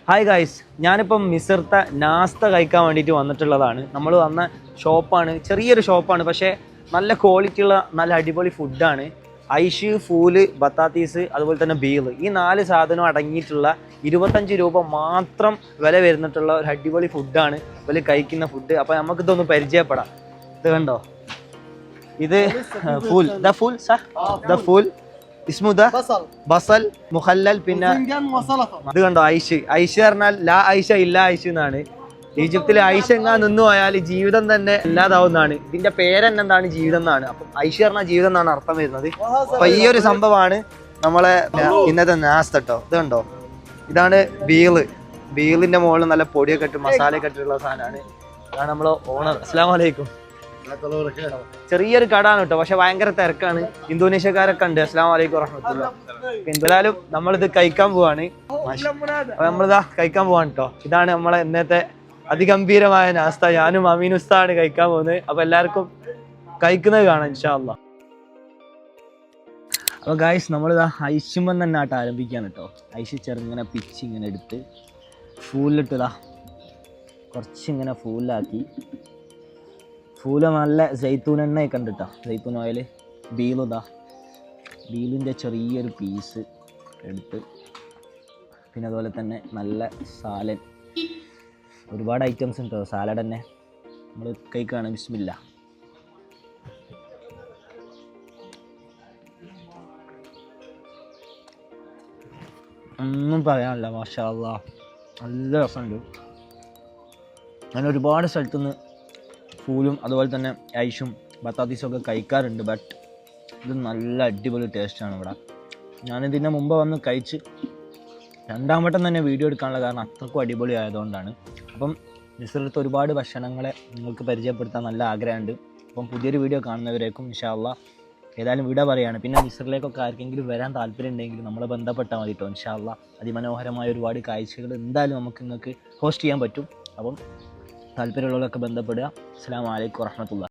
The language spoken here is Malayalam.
ഹായ് ഗായ്സ്, ഞാനിപ്പം മിസർത്ത നാസ്ത കഴിക്കാൻ വേണ്ടിയിട്ട് വന്നിട്ടുള്ളതാണ്. നമ്മൾ വന്ന ഷോപ്പാണ്, ചെറിയൊരു ഷോപ്പാണ്, പക്ഷേ നല്ല ക്വാളിറ്റിയുള്ള നല്ല അടിപൊളി ഫുഡാണ്. ഐഷ്, ഫൂല്, ബത്താത്തീസ്, അതുപോലെ തന്നെ ബീൽ, ഈ 4 സാധനം അടങ്ങിയിട്ടുള്ള 25 രൂപ മാത്രം വില വരുന്നിട്ടുള്ള ഒരു അടിപൊളി ഫുഡാണ് ഇവർ കഴിക്കുന്ന ഫുഡ്. അപ്പോൾ നമുക്കിതൊന്ന് പരിചയപ്പെടാം. ഇത് കണ്ടോ, ഇത് ഫുൾ ബസൽ മുഹല്ലൽ, പിന്നെ ഇത് കണ്ടോ ഐഷ്. ഐഷ് പറഞ്ഞാൽ ലാ ഐഷ ഇല്ല ഐഷ് എന്നാണ്. ഈജിപ്തിലെ ഐഷ എങ്ങാൻ നിന്ന് പോയാൽ ജീവിതം തന്നെ ഇല്ലാതാവുന്നതാണ്. ഇതിന്റെ പേരെന്താണ്? ജീവിതം എന്നാണ്. അപ്പം ഐഷ് പറഞ്ഞാൽ ജീവിതം എന്നാണ് അർത്ഥം വരുന്നത്. അപ്പൊ ഈ ഒരു സംഭവമാണ് നമ്മളെ ഇന്നത്തെ നാസ്ത കേട്ടോ. ഇത് കണ്ടോ, ഇതാണ് ബീലിന്റെ മുകളിൽ നല്ല പൊടിയൊക്കെ ഇട്ട് മസാലയൊക്കെ ഇട്ടുള്ള സാധനമാണ്. ഇതാണ് നമ്മളെ ഓണർ. അസ്സലാമു അലൈക്കും. ചെറിയൊരു കടാണ് കേട്ടോ, പക്ഷെ ഭയങ്കര തിരക്കാണ്. ഇന്തോനേഷ്യക്കാരൊക്കെ ഉണ്ട്. അസ്സലാമു അലൈക്കും വറഹ്മത്തുള്ളാഹി. എന്തായാലും നമ്മളിത് കഴിക്കാൻ പോവാണ്. അപ്പൊ നമ്മളിതാ കഴിക്കാൻ പോവാണ് കേട്ടോ. ഇതാണ് നമ്മളെ ഇന്നത്തെ അതിഗംഭീരമായ നാസ്ത. ഞാനും അമീൻ ഉസ്താദാണ് കഴിക്കാൻ പോകുന്നത്. അപ്പൊ എല്ലാവർക്കും കഴിക്കുന്നത് കാണാം ഇൻഷാ അല്ലാഹ്. അപ്പോൾ ഗായ്സ്, നമ്മളിതാ ഐഷുമ്പം തന്നെ ആയിട്ട് ആരംഭിക്കുകയാണ് കേട്ടോ. ഐഷ് ചെറുങ്ങനെ പിച്ച് ഇങ്ങനെ എടുത്ത് ഫൂലിലിട്ടതാ കുറച്ചിങ്ങനെ ഫൂലാക്കി. ഫൂല് നല്ല ജൈത്തൂൻ എണ്ണയൊക്കെ ഉണ്ട് കേട്ടോ, ജൈത്തൂൻ ഓയിൽ. ബീലിൻ്റെ ചെറിയൊരു പീസ് എടുത്ത്, പിന്നെ അതുപോലെ തന്നെ നല്ല സാലഡ്, ഒരുപാട് ഐറ്റംസ് ഉണ്ട് കേട്ടോ സാലഡ് തന്നെ. നമ്മൾ കഴിക്കുകയാണ്. ബിസ്മില്ല. ഒന്നും പറയാനില്ല, മാഷാ അല്ലാഹ്, നല്ല രസമുണ്ട്. ഞാൻ ഒരുപാട് സ്ഥലത്തുനിന്ന് ഫൂലും അതുപോലെ തന്നെ ഐഷും ബത്താത്തീസും ഒക്കെ കഴിക്കാറുണ്ട്, ബട്ട് ഇത് നല്ല അടിപൊളി ടേസ്റ്റാണ് ഇവിടെ. ഞാനിതിൻ്റെ മുമ്പ് വന്ന് കഴിച്ച് 2ാം വട്ടം തന്നെ വീഡിയോ എടുക്കാനുള്ള കാരണം അത്രക്കും അടിപൊളി ആയതുകൊണ്ടാണ്. അപ്പം മിസ്റിലത്തെ ഒരുപാട് ഭക്ഷണങ്ങളെ നിങ്ങൾക്ക് പരിചയപ്പെടുത്താൻ നല്ല ആഗ്രഹമുണ്ട്. അപ്പം പുതിയൊരു വീഡിയോ കാണുന്നവരേക്കും ഇൻഷാ അല്ലാഹ് ഏതായാലും വീഡിയോ പറയുകയാണ്. പിന്നെ മിസ്റിലേക്കൊക്കെ ആർക്കെങ്കിലും വരാൻ താല്പര്യം ഉണ്ടെങ്കിൽ നമ്മളെ ബന്ധപ്പെട്ടാൽ മതി കേട്ടോ. ഇൻഷാ അല്ലാഹ് അതിമനോഹരമായ ഒരുപാട് കാഴ്ചകൾ എന്തായാലും നിങ്ങൾക്ക് ഹോസ്റ്റ് ചെയ്യാൻ പറ്റും. അപ്പം താല്പര്യമുള്ളവരൊക്കെ ബന്ധപ്പെടുക. അസ്സലാമു അലൈക്കും വറഹ്മത്തുള്ളാഹി.